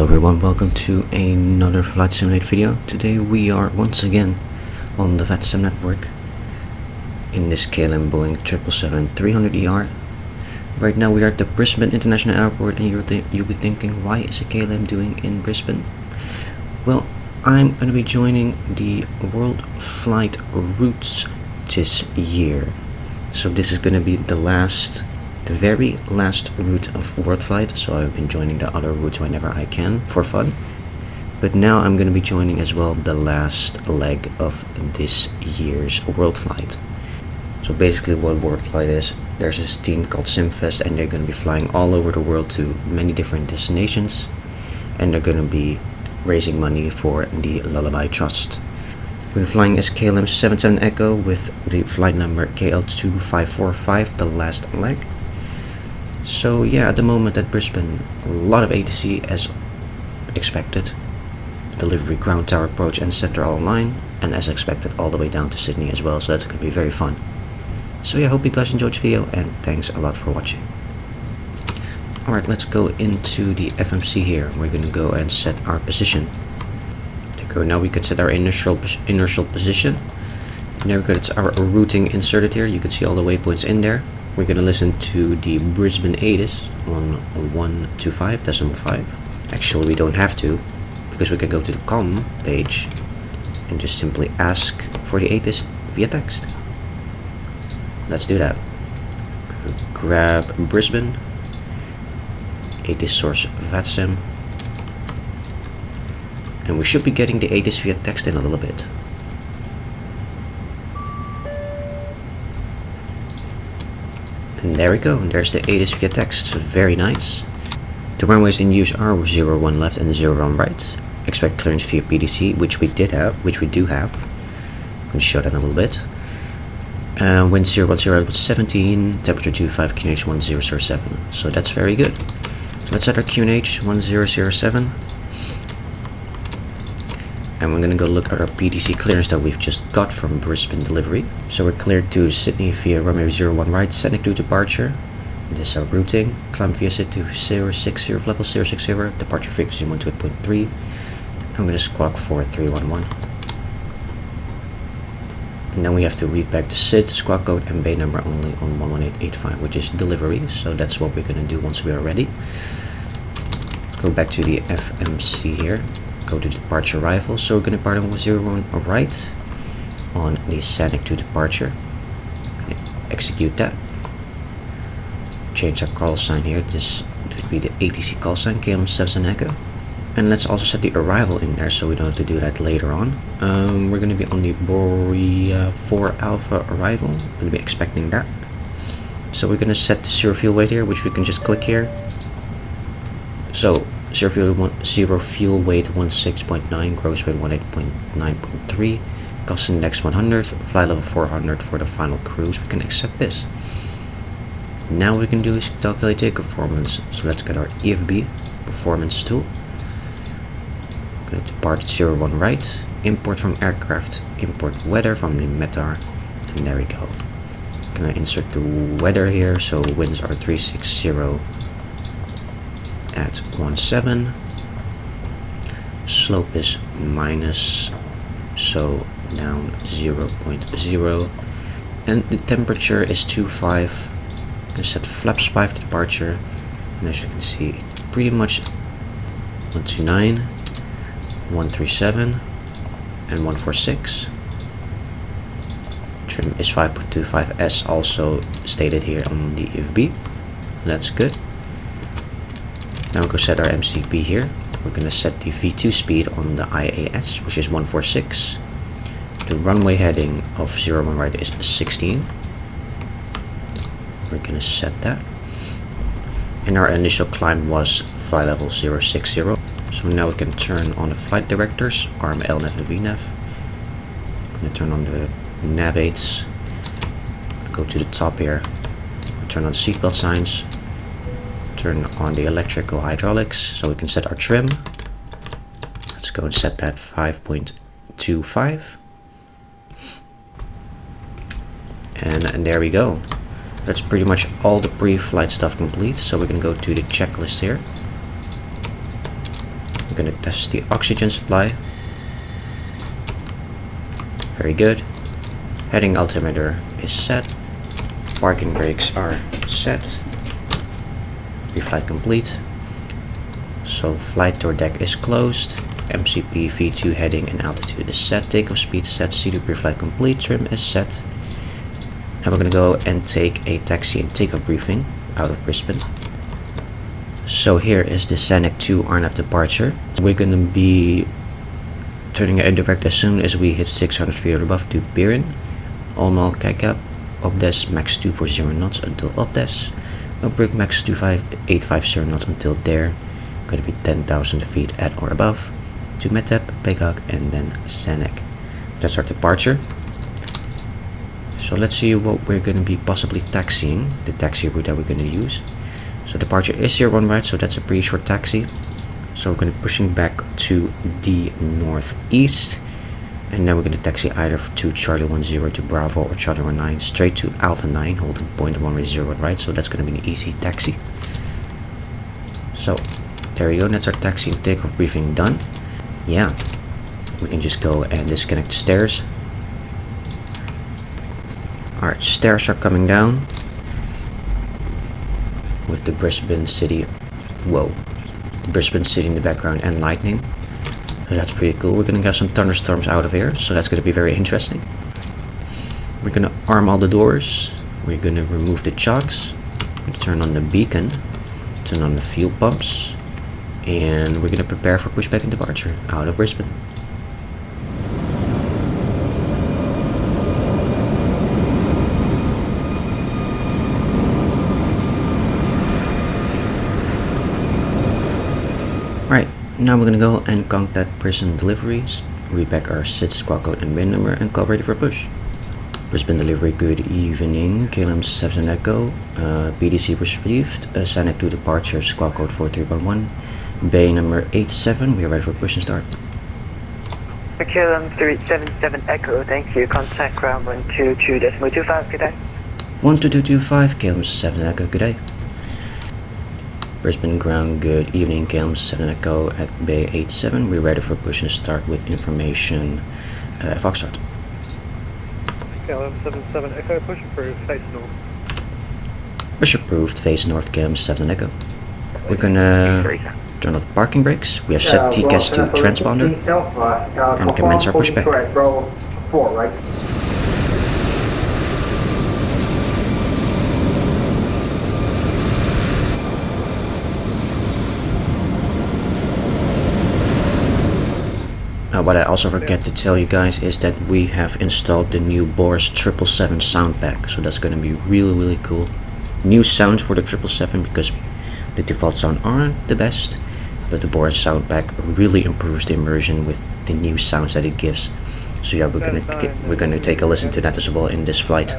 Hello everyone, welcome to another flight simulator video. Today we are once again on the vatsim network in this KLM Boeing 777-300ER. Right now we are at the Brisbane International Airport, and you'll be thinking, why is a KLM doing in Brisbane? Well, I'm going to be joining the WorldFlight routes this year. So this is going to be the very last route of WorldFlight, so I've been joining the other routes whenever I can for fun. But now I'm going to be joining as well the last leg of this year's WorldFlight. So basically what WorldFlight is, there's this team called Simfest, and they're going to be flying all over the world to many different destinations, and they're going to be raising money for the Lullaby Trust. We're flying as KLM 77 Echo with the flight number KL2545, the last leg. So yeah, at the moment at Brisbane, a lot of ATC as expected. Delivery, ground tower approach and center all online, and as expected all the way down to Sydney as well, so that's going to be very fun. So yeah, I hope you guys enjoyed the video, and thanks a lot for watching. Alright, let's go into the FMC here. We're going to go and set our position. There we go, now we can set our inertial position. And there we go, it's our routing inserted here. You can see all the waypoints in there. We're going to listen to the Brisbane ATIS on 125.5. Actually, we don't have to, because we can go to the COM page and just simply ask for the ATIS via text. Let's do that. Grab Brisbane, ATIS source vatsim, and we should be getting the ATIS via text in a little bit. And there we go, there's the ATIS via text, very nice. The runways in use are 01 left and 01 right. Expect clearance via PDC, which we do have. I'm going to show that in a little bit. Wind 010 with 17, temperature 25, QNH 1007. So that's very good. So let's set our QNH 1007. And we're going to go look at our PDC clearance that we've just got from Brisbane delivery. So we're cleared to Sydney via runway 01 right, Scenic to departure. This is our routing. Climb via Sydney to 060, level 060, departure frequency 128.3. I'm going to squawk 4311. And then we have to read back the SID, squawk code, and bay number only on 11885, which is delivery. So that's what we're going to do once we are ready. Let's go back to the FMC here. Go to departure arrival. So we're going to depart on 01 right on the Scenic to departure. Execute that. Change our call sign here. This would be the ATC call sign, KLM 77 Echo. And let's also set the arrival in there, so we don't have to do that later on. We're going to be on the Boris 4 Alpha arrival. Going to be expecting that. So we're going to set the zero fuel weight here, which we can just click here. So zero fuel weight 16.9, gross weight 18.9.3, cost index 100, flight level 400 for the final cruise. We can accept this. Now what we can do is calculate take performance. So let's get our EFB performance tool. Going to depart at 01 right, import from aircraft, import weather from the METAR, and there we go. Gonna insert the weather here. So winds are 360 at 17. Slope is minus, so down 0.0, and the temperature is 25. I'm gonna set flaps 5 to departure, and as you can see, pretty much 129, 137, and 146. Trim is 5.25 as also stated here on the EFB. That's good. Now we're going to set our MCP here. We're going to set the V2 speed on the IAS, which is 146. The runway heading of 01 right is 16. We're going to set that. And our initial climb was flight level 060. So now we can turn on the flight directors, ARM, LNAV, and VNAV. I'm going to turn on the nav aids. Go to the top here. Turn on the seatbelt signs. Turn on the electrical hydraulics so we can set our trim. Let's go and set that 5.25. And there we go. That's pretty much all the pre-flight stuff complete. So we're going to go to the checklist here. We're gonna test the oxygen supply. Very good. Heading altimeter is set. Parking brakes are set. Reflight complete. So flight door deck is closed. MCP V2 heading and altitude is set. Takeoff speed set. CD pre-flight complete. Trim is set. Now we're gonna go and take a taxi and takeoff briefing out of Brisbane. So here is the Scenic 2 RNAV departure. We're gonna be turning it direct as soon as we hit 600 feet above to Brisbane. All CACAP. Opdes max 240 knots until Opdes. Upbreak max 25850 knots until there. Gonna be 10,000 feet at or above. To Metep, Peacock, and then Scenic. That's our departure. So let's see what we're gonna be possibly taxiing. The taxi route that we're gonna use. So departure is here one right, so that's a pretty short taxi. So we're gonna be pushing back to the northeast. And then we're gonna taxi either to Charlie 10 to Bravo or Charlie 19 straight to Alpha 9, holding point 101 right. So that's gonna be an easy taxi. So there you go, that's our taxi and takeoff briefing done. Yeah, we can just go and disconnect the stairs. Alright, stairs are coming down with the Brisbane city, whoa, the Brisbane city in the background and lightning. So that's pretty cool. We're gonna have some thunderstorms out of here, so that's gonna be very interesting. We're gonna arm all the doors. We're gonna remove the chocks. We're gonna turn on the beacon, turn on the fuel pumps, and we're gonna prepare for pushback and departure out of Brisbane. Alright, now we're gonna go and contact Brisbane deliveries, read back our SID squad code and bin number, and call ready for push. Brisbane delivery, good evening. KLM 7 Echo, BDC received, Scenic 2 departure, squad code 4311, bay number 87, we are ready for push and start. KLM 377 Echo, thank you. Contact ground 122.25, good day. 12225, KLM 7 Echo, good day. Brisbane ground, good evening. KLM 7 Echo at bay 87, we're ready for push and start with information Foxtrot. KLM 77 Echo, push approved, face north. Push approved, face north, KLM 7 Echo. We're gonna turn off the parking brakes. We have set TCAS to transponder and commence our pushback. What I also forget to tell you guys is that we have installed the new Boris 777 sound pack, so that's going to be really cool. New sounds for the 777 because the default sound aren't the best, but the Boris sound pack really improves the immersion with the new sounds that it gives. So yeah, we're gonna take a listen to that as well in this flight.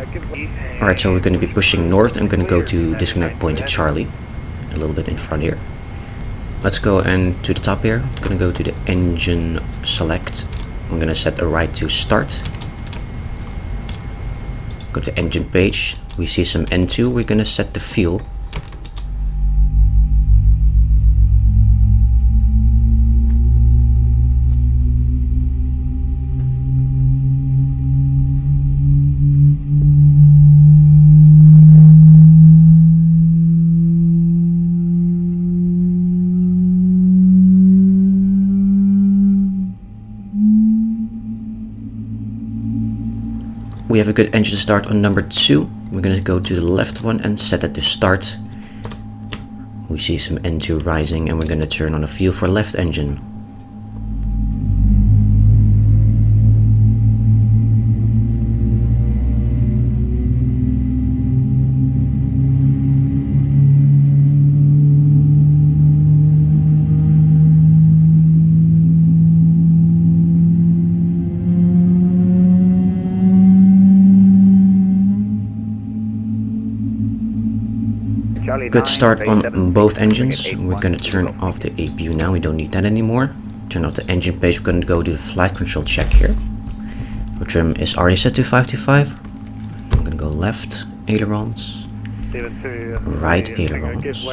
Alright, so we're gonna be pushing north. I'm gonna go to disconnect point at Charlie, a little bit in front here. Let's go and to the top here. I'm gonna go to the engine select. I'm gonna set a right to start. Go to engine page. We see some N2. We're gonna set the fuel. We have a good engine start on number 2. We're going to go to the left one and set it to start. We see some N2 rising and we're going to turn on the fuel for left engine. Good start on both engines. We're going to turn off the APU now. We don't need that anymore. Turn off the engine page. We're going to go do the flight control check here. Our trim is already set to 525. I'm going to go left ailerons, right ailerons.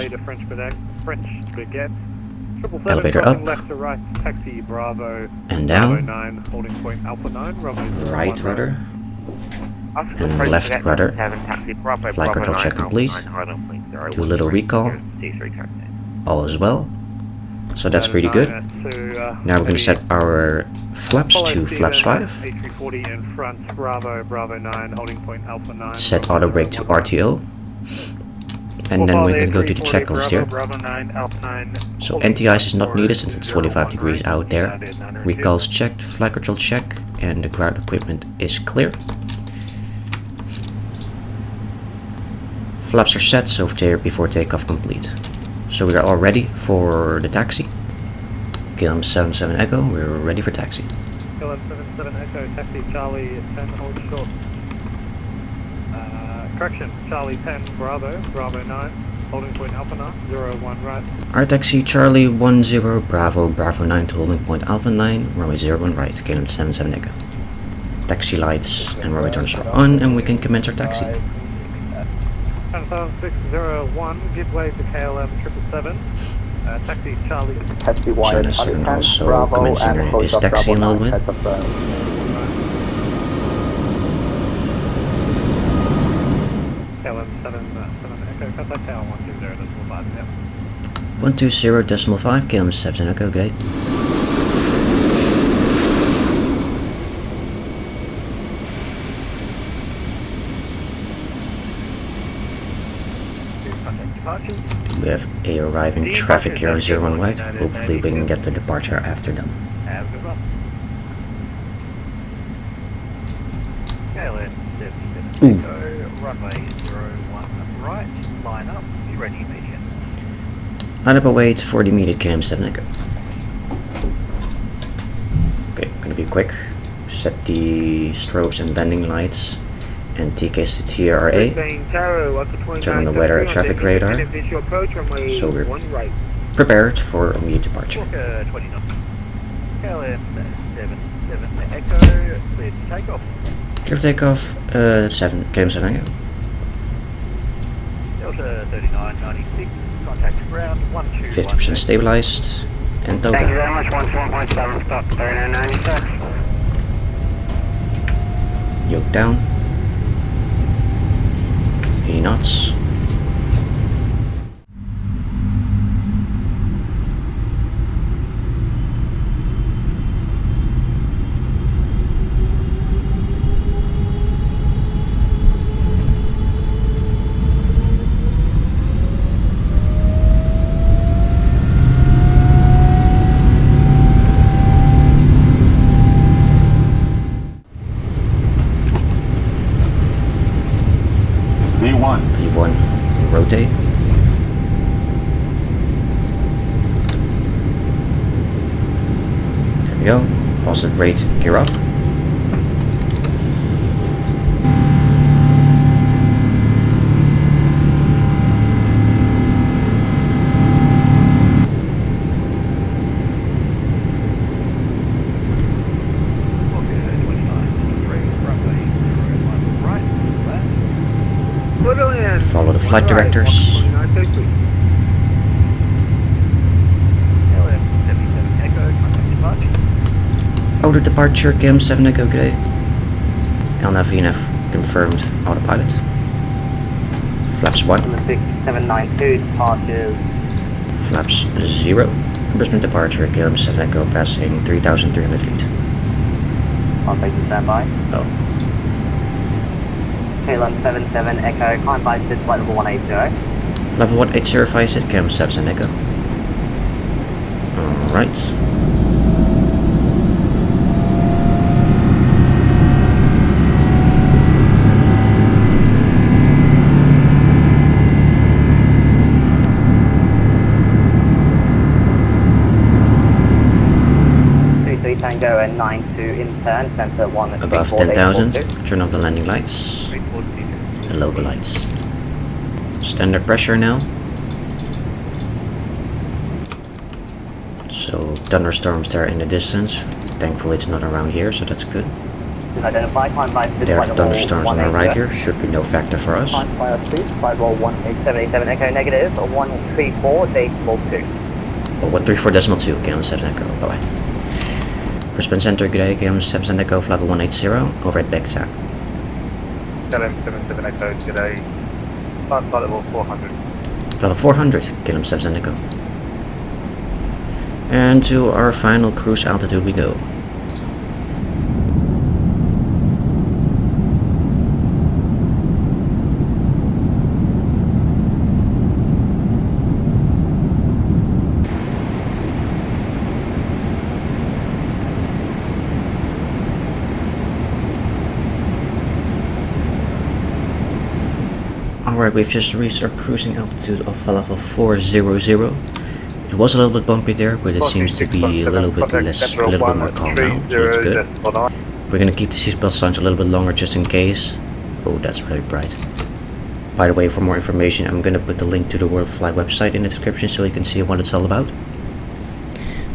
Elevator up. Left to right, taxi Bravo. And Bravo down. 9, holding point Alpha 9, runway 01 Right rudder. And left rudder. Flight control check complete. Do a little recall. All is well. So that's pretty good. Now we're going to set our flaps to flaps 5. A340 in front, Bravo 9, holding point Alpha 9. Set auto brake to RTO. And then we're going to go to the checklist here. So anti-ice is not needed since it's 25 degrees out there. Recalls checked, flight control check, and the ground equipment is clear. Flaps are set, so before takeoff complete. So we are all ready for the taxi. KLM 77 Echo, we're ready for taxi. KLM 77 Echo, taxi Charlie 10, hold short. Correction, Charlie 10, Bravo 9, holding point Alpha 9, 01 right. Our taxi Charlie 10 Bravo 9 to holding point Alpha 9, runway 01 right, KLM 77 Echo. Taxi lights and runway turners are on, and we can commence our taxi. 601, give way to KLM 777. Taxi Charlie. Taxi wide. Jonas and also commencing his taxi in a little bit. KLM 77 Echo, contact tower 120.5, yep. 120.5, KLM 77 Echo, great. We have a arriving traffic here on 01 right. Hopefully we can get the departure after them. Have a good one. KLM 77 Echo, runway 01 right, line up, be ready immediate. Line up await for the immediate KLM 7 Echo. Okay, gonna be quick. Set the strobes and landing lights and TKs to TRA. Turn on the weather and traffic radar. So we're prepared for immediate departure. KLM 77 Echo, clear to takeoff. Clear for takeoff, KLM 7 Echo. Delta 3996, contact ground 121. 50% stabilized and Thank you toga. very much, 14.7, stop 3996. Yoke down. 80 knots. V1, rotate. There we go. Positive rate, gear up. Follow the flight directors. Auto departure, KLM 7 Echo, good day. LNAV VNF confirmed autopilot. Flaps 1. 6792, departures. Flaps 0. Brisbane departure, KLM 7 Echo passing 3,300 feet. Contact to standby. Oh. KLM 77 Echo, climb by flight level 180. Level 180 visit, KLM 7 Echo. Alright. Tango and 92 in turn, center 1 at Above 10,000, turn off the landing lights and logo lights. Standard pressure now. So thunderstorms there in the distance. Thankfully it's not around here, so that's good. Identify, climb by There are thunderstorms on the right here, should be no factor for us. Climb by our speed, flight level 187 Echo negative, 134, decimal 2. Oh, 134.2, KLM 7 Echo, bye bye. Brisbane Centre, good day, KLM 7 Echo, flight level 180, over at Begsack. KLM 77 Echo, good day. Flight level 400. Flight level 400, KLM 7 Echo. And to our final cruise altitude we go. Alright, we've just reached our cruising altitude of level 400. It was a little bit bumpy there, but it seems to be a little bit more calm now, so that's good. We're gonna keep the seatbelt signs a little bit longer just in case. Oh, that's really bright. By the way, for more information, I'm gonna put the link to the WorldFlight website in the description so you can see what it's all about.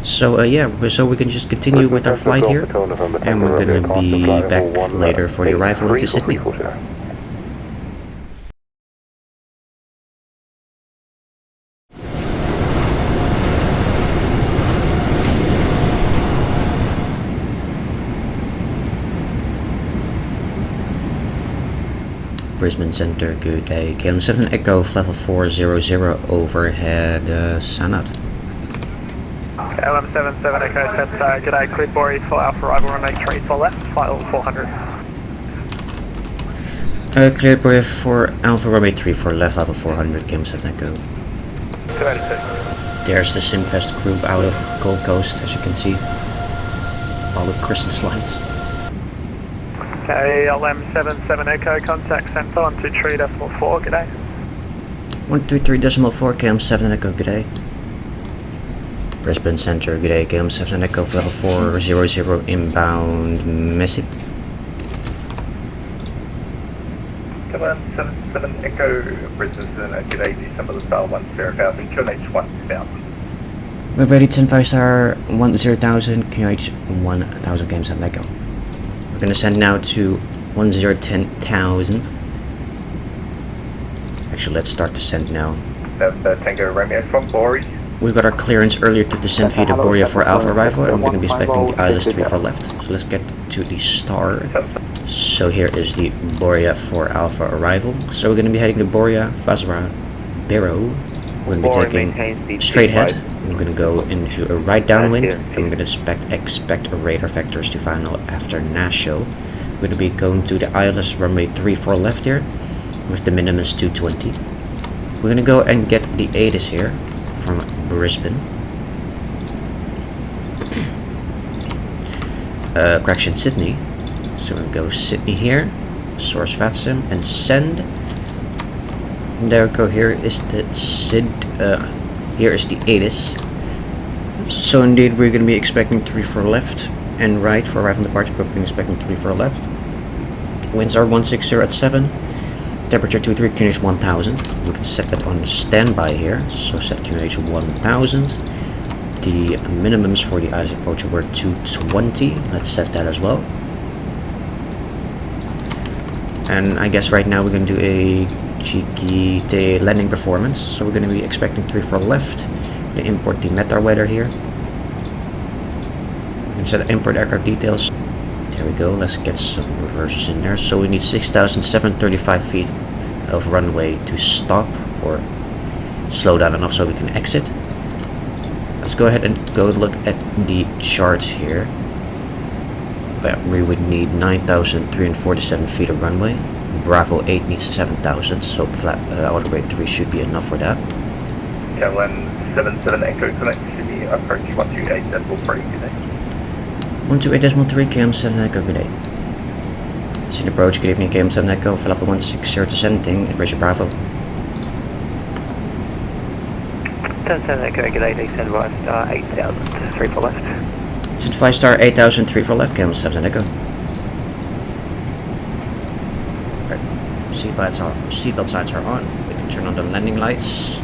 So yeah, so we can just continue with our flight here, and we're gonna be back later for the arrival into Sydney. Brisbane Centre, good day. KLM 7 Echo, level 400, overhead Sanad. KLM 77 Echo, Centre, good day. Cleared Boris for Alpha arrival runway 3 for left, flight level 400. Cleared Boris for Alpha runway 3 for left, level 400, KLM 7 Echo. 282. There's the Simfest group out of Gold Coast, as you can see. All the Christmas lights. KLM 77 Echo, contact centre 123.4, good day. 123.4, KLM 7 Echo, good day. Brisbane Centre, good day, KLM 7 Echo, level 400, inbound Messip. KLM 77 Echo, Brisbane Centre, good day, December the style 10,000, QNH 1000. We're ready, 10 star 10,000, QNH 1000, KLM 7 Echo. We're gonna send now to 10,000. Actually, let's start the send now. Tango Romeo from Boris. We got our clearance earlier to descend via the Boria for Alpha arrival, and we're gonna be expecting the ILS 3 for left. So let's get to the star. So here is the Boria for Alpha arrival. So we're gonna be heading to Boria, Fazra, Barrow. We're gonna be taking straight head. We're gonna go into a right downwind, and we're gonna expect radar vectors to final after Nasho. We're gonna be going to the ILS runway 3 for left here, with the minimum is 220. We're gonna go and get the ATIS here from Brisbane. Correction, Sydney. So we're gonna go Sydney here, source vatsim, and send. And there we go. Here is the here is the ATIS. So indeed, we're going to be expecting 3 for left and right for arrival and departure, but we're expecting 3 for left. Winds are 160 at 7. Temperature 23, QNH 1000. We can set that on standby here. So set QNH 1000. The minimums for the ILS approach were 220. Let's set that as well. And I guess right now we're going to do a cheeky landing performance. So we're going to be expecting 3 for left. We import the METAR weather here. We can set import aircraft details. There we go. Let's get some reverses in there. So we need 6,735 feet of runway to stop or slow down enough so we can exit. Let's go ahead and go look at the charts here. Well, we would need 9,347 feet of runway. Bravo 8 needs 7,000, so flat outer rate 3 should be enough for that. KLM 77 Echo, connect Sydney, approach 128.3, good day. 128.3, KLM 7 Echo, good day. Sydney approach, good evening, KLM 7 Echo, level 160 descending, Richard Bravo. 77 Echo, good day, descend right star 8,000, 3 for left. Sydney 5 star 8,000, 3 for left, KLM 7 Echo. Seatbelt signs are on. We can turn on the landing lights.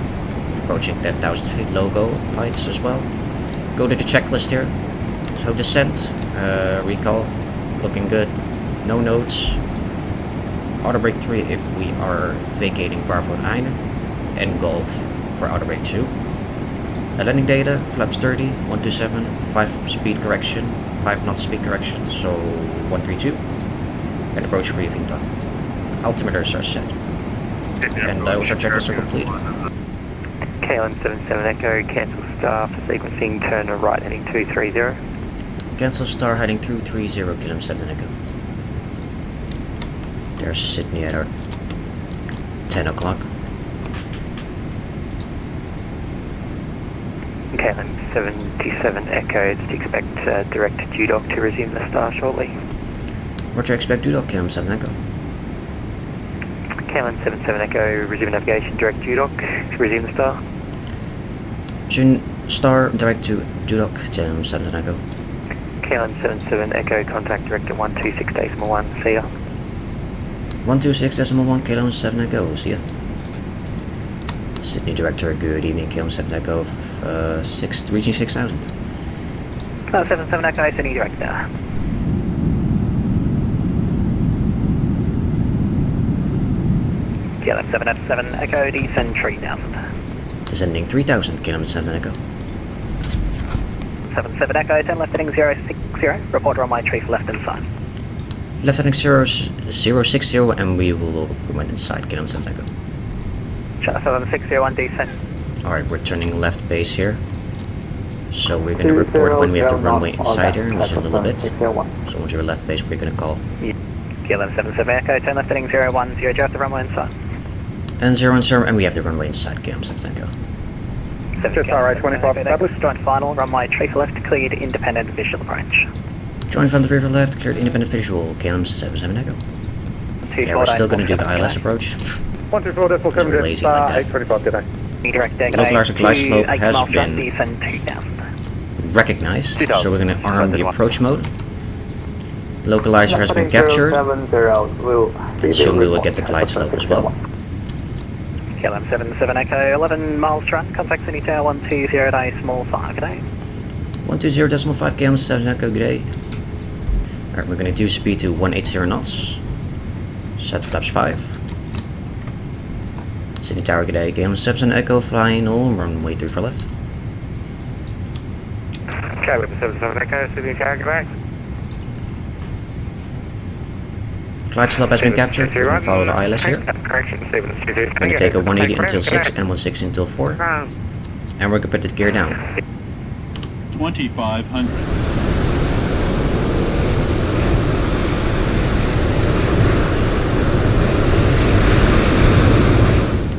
Approaching 10,000 feet logo lights as well. Go to the checklist here. So descent, recall, looking good. No notes. Auto brake 3 if we are vacating Bravo 9, and Golf for auto brake 2. Landing data, flaps 30, 127, 5 speed correction, 5 knot speed correction, so 132. And approach briefing done. Altimeters are set. And I will check checklists are complete. KLM 77 Echo, cancel star for sequencing, turn to right heading 230. Cancel star heading 230, KLM 7 Echo. There's Sydney at our 10 o'clock. KLM 77 Echo, just expect direct DUDOC to resume the star shortly. Roger, expect DUDOC, KLM 7 Echo. KLM 77 Echo, resume navigation, direct DUDOC to resume the star. Star direct to DUDOC, KLM 7 Echo. KLM 77 Echo, contact director 126.1, see ya. 126.1, KLM 7 Echo, see ya. Sydney Director, good evening, KLM 7 Echo, reaching 6,000. 77 Echo, Sydney Director. KLM 7 Echo, descend 3,000. Descending 3,000, KLM 7 Echo. 77 Echo, 10 left heading 060, report runway tree for left inside. Left heading 060 and we will remain inside, KLM 7 Echo. Shuttle 7601 descent. Alright, we're turning left base here. So we're going to report when we have the runway inside here in just a little bit. So once you're left base, we're going to call. KLM 77 Echo, turn left heading 010, do you have the runway inside? And 010, and we have the runway inside, KLM 7 Echo. Just alright, 25 established. Joint final, runway tree for left, cleared independent visual approach. Join from the river left, cleared independent visual, KLM 77 Echo. Yeah, we're still going to do the ILS approach. 124.7 Because we're lazy like that. 825 today. Localized glide slope has been recognized, so we're going to arm the approach mode. Localizer has been captured, and soon we will get the glide slope as well. KLM 77 Echo, 11 miles to run, contact Sydney Tower 120.5, good day. 120.5 KLM 7 Echo, good day. Alright, we're going to do speed to 180 knots. Set flaps 5. Sydney Tower, good day. KLM 7 Echo, flying on runway 3 for left. KLM 77 Echo, Sydney Tower, good day. Glide slope has been captured. We're going to follow the ILS here. We're going to take a 180 until 6 and 160 until 4. And we're going to put the gear down. 2,500.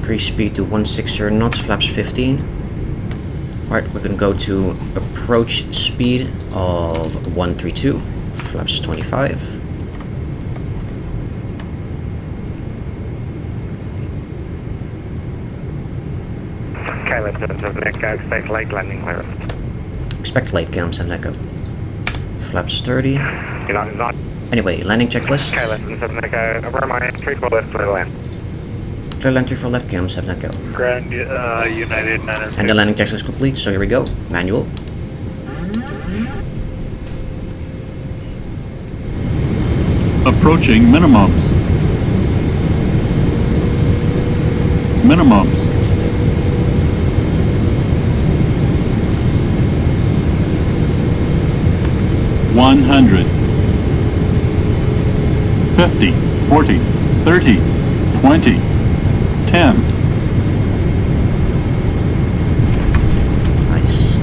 Decrease speed to 160 knots, flaps 15. Alright, we're going to go to approach speed of 132, flaps 25. KLM 77 Echo, expect late landing clearance. Expect late, KLM 7 Echo. Flaps 30. Anyway, landing checklist. KLM 77 Echo, runway 3 for left, clear land. Clear land 3 for left, KLM 7 Echo. Ground United 9. And the landing checklist is complete, so here we go. Manual. Approaching minimums. Minimums. 100, 50, 40, 30, 20, 10. Nice.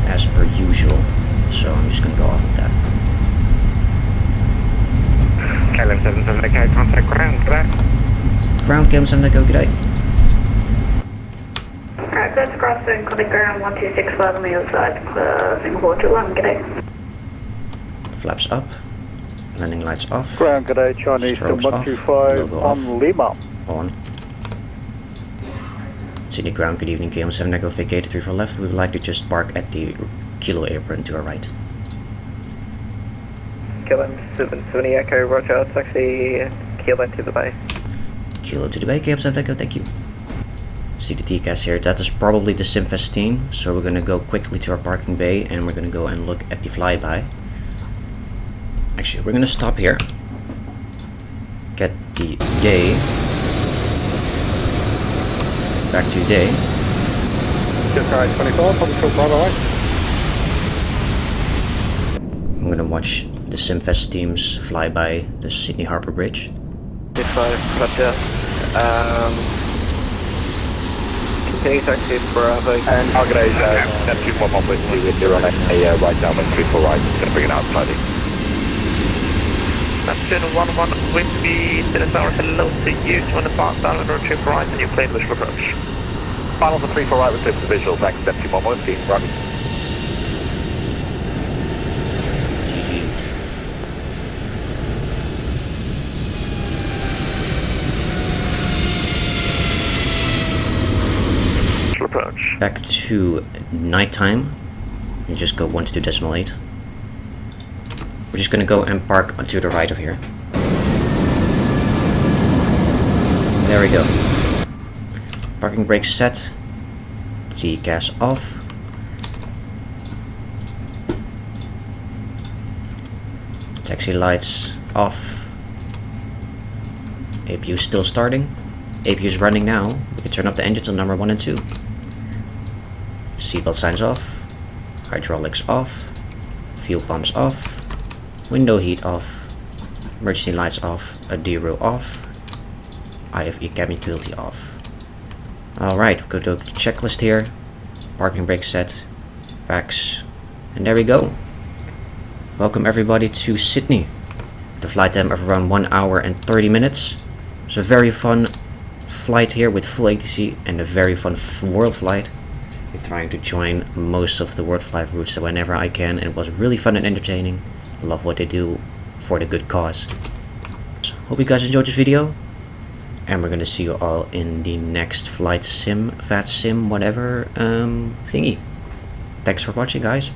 As per usual, so I'm just going to go off of that. KLM 77 Echo, contact ground, good day. Ground, KLM 7 Echo, good day. Alright, that's crossing, click ground 1265 on the other side, Singapore 21, good day. Flaps up, landing lights off, Ground, good day, Chinese strobes off, 125 logo off, on Lima. on. Sydney ground, good evening, KLM 7 Echo, vacated 3 for left. We would like to just park at the Kilo apron to our right. KLM 770 Echo, roger, taxi KLM to the bay. Kilo to the bay, KLM 7 Echo, thank you. See the TCAS here, that is probably the simfest team, so we're gonna go quickly to our parking bay and we're gonna go and look at the flyby. Actually, we're gonna stop here, get the day, back to day. Just right 24, public full right. I'm gonna watch the simfest teams fly by the Sydney Harbour Bridge. 5, roger. Continue taxi Bravo. And Target Neptune 112 with you on a right downwind 34 right. Gonna bring it out slightly. Neptune 11, wind speed, Dinosaurus, hello to you. 2 on the far side of the road, trip right, and you clear the visual approach. Final for 34 right with the visual. Thanks, Neptune 112. Roger. Approach. Back to nighttime and just go 122.8. We're just gonna go and park to the right of here. There we go. Parking brake set. TCAS off. Taxi lights off. APU still starting. APU is running now. We can turn off the engines on number 1 and 2. Seatbelt signs off, hydraulics off, fuel pumps off, window heat off, emergency lights off, ADIRO off, IFE cabin utility off. Alright, we'll go to the checklist here, parking brake set, packs, and there we go. Welcome everybody to Sydney. The flight time of around 1 hour and 30 minutes. It's a very fun flight here with full ATC and a very fun WorldFlight. I'm trying to join most of the WorldFlight routes whenever I can, and it was really fun and entertaining. I love what they do for the good cause. So, hope you guys enjoyed this video, and we're gonna see you all in the next flight sim, vatsim, whatever thingy. Thanks for watching, guys.